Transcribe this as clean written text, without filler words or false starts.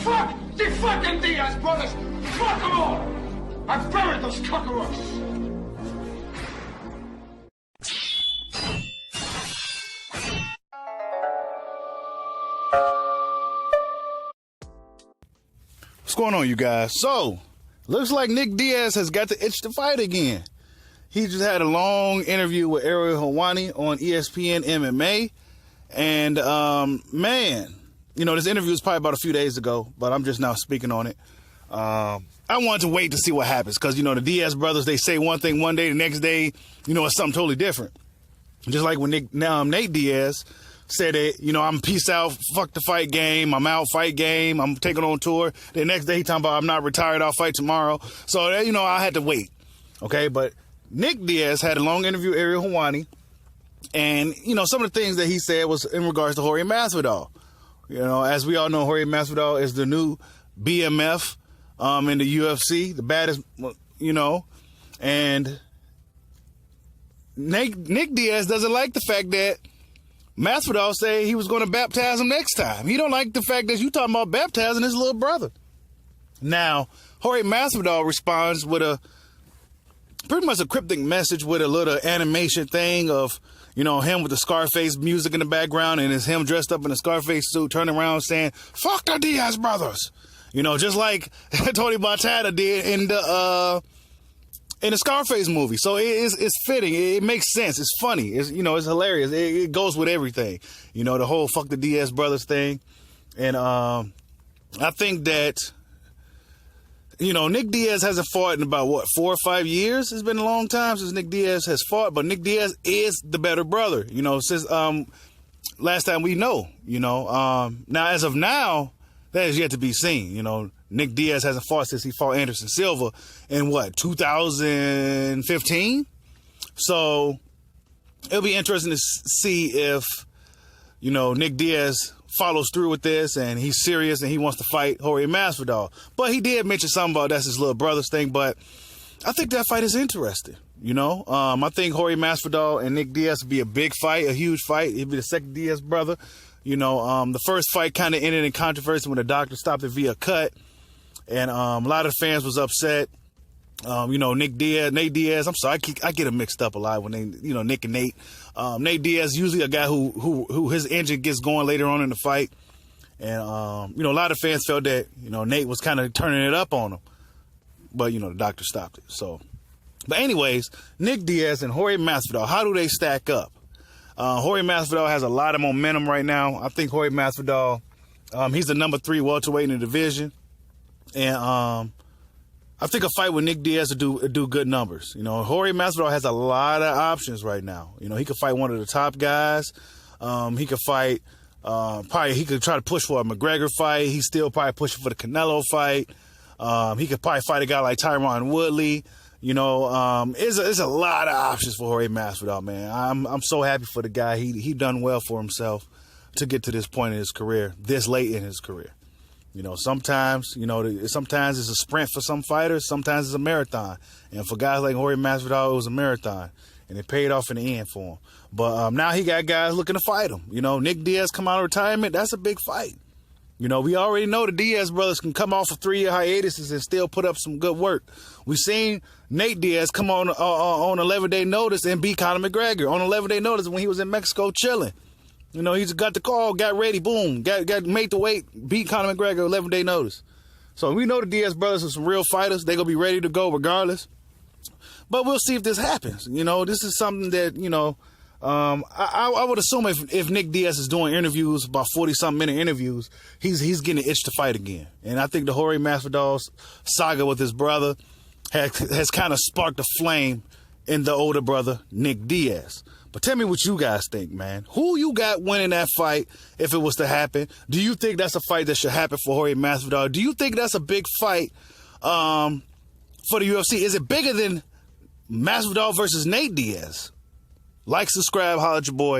Fuck the fucking Diaz brothers! Fuck them all! I've buried those cockroaches! What's going on, you guys? So, looks like Nick Diaz has got the itch to fight again. He just had a long interview with Ariel Helwani on ESPN MMA. And, man, you know, this interview was probably about a few days ago, but I'm just now speaking on it. I wanted to wait to see what happens because, you know, the Diaz brothers, they say one thing one day, the next day, you know, it's something totally different. Just like when Nate Diaz said that, you know, I'm peace out, fuck the fight game, I'm out, fight game, I'm taking on tour. The next day he talking about I'm not retired, I'll fight tomorrow. So, you know, I had to wait, okay? But Nick Diaz had a long interview with Ariel Helwani, and, you know, some of the things that he said was in regards to Jorge Masvidal. You know, as we all know, Jorge Masvidal is the new BMF in the UFC, the baddest, you know, and Nick Diaz doesn't like the fact that Masvidal said he was going to baptize him next time. He don't like the fact that you talking about baptizing his little brother. Now, Jorge Masvidal responds with pretty much a cryptic message with a little animation thing of, you know, him with the Scarface music in the background, and it's him dressed up in a Scarface suit turning around saying, fuck the Diaz brothers. You know, just like Tony Montana did in the Scarface movie. So it's fitting. It makes sense. It's funny. It's, you know, it's hilarious. It goes with everything. You know, the whole fuck the Diaz brothers thing. And I think that, you know, Nick Diaz hasn't fought in about, 4 or 5 years? It's been a long time since Nick Diaz has fought, but Nick Diaz is the better brother, you know, since last time we know, you know. Now, as of now, that is yet to be seen. You know, Nick Diaz hasn't fought since he fought Anderson Silva in, 2015? So it'll be interesting to see if, you know, Nick Diaz follows through with this and he's serious and he wants to fight Jorge Masvidal. But he did mention something about that's his little brother's thing, but I think that fight is interesting, you know. I think Jorge Masvidal and Nick Diaz would be a big fight, a huge fight. It'd be the second Diaz brother. You know, the first fight kind of ended in controversy when the doctor stopped it via cut. And a lot of fans was upset. You know, Nate Diaz, I'm sorry, I get them mixed up a lot when they, you know, Nick and Nate. Nate Diaz, usually a guy who his engine gets going later on in the fight. And, you know, a lot of fans felt that, you know, Nate was kind of turning it up on him. But, you know, the doctor stopped it. So, but anyways, Nick Diaz and Jorge Masvidal, how do they stack up? Jorge Masvidal has a lot of momentum right now. I think Jorge Masvidal, he's the number 3 welterweight in the division. And I think a fight with Nick Diaz would do good numbers. You know, Jorge Masvidal has a lot of options right now. You know, he could fight one of the top guys. He could fight, probably he could try to push for a McGregor fight. He's still probably pushing for the Canelo fight. He could probably fight a guy like Tyron Woodley. You know, it's a lot of options for Jorge Masvidal, man. I'm so happy for the guy. He done well for himself to get to this point in his career, this late in his career. You know, sometimes it's a sprint for some fighters, sometimes it's a marathon. And for guys like Jorge Masvidal, it was a marathon. And it paid off in the end for him. But now he got guys looking to fight him. You know, Nick Diaz come out of retirement, that's a big fight. You know, we already know the Diaz brothers can come off of 3-year hiatuses and still put up some good work. We've seen Nate Diaz come on 11-day notice and beat Conor McGregor on 11-day notice when he was in Mexico chilling. You know, he just got the call, got ready, boom, got made the weight, beat Conor McGregor 11-day notice. So we know the Diaz brothers are some real fighters. They're going to be ready to go regardless. But we'll see if this happens. You know, this is something that, you know, I would assume if Nick Diaz is doing interviews, about 40-something minute interviews, he's getting an itch to fight again. And I think the Jorge Masvidal saga with his brother has kind of sparked a flame in the older brother, Nick Diaz. But tell me what you guys think, man. Who you got winning that fight if it was to happen? Do you think that's a fight that should happen for Jorge Masvidal? Do you think that's a big fight for the UFC? Is it bigger than Masvidal versus Nate Diaz? Like, subscribe, holla at your boy.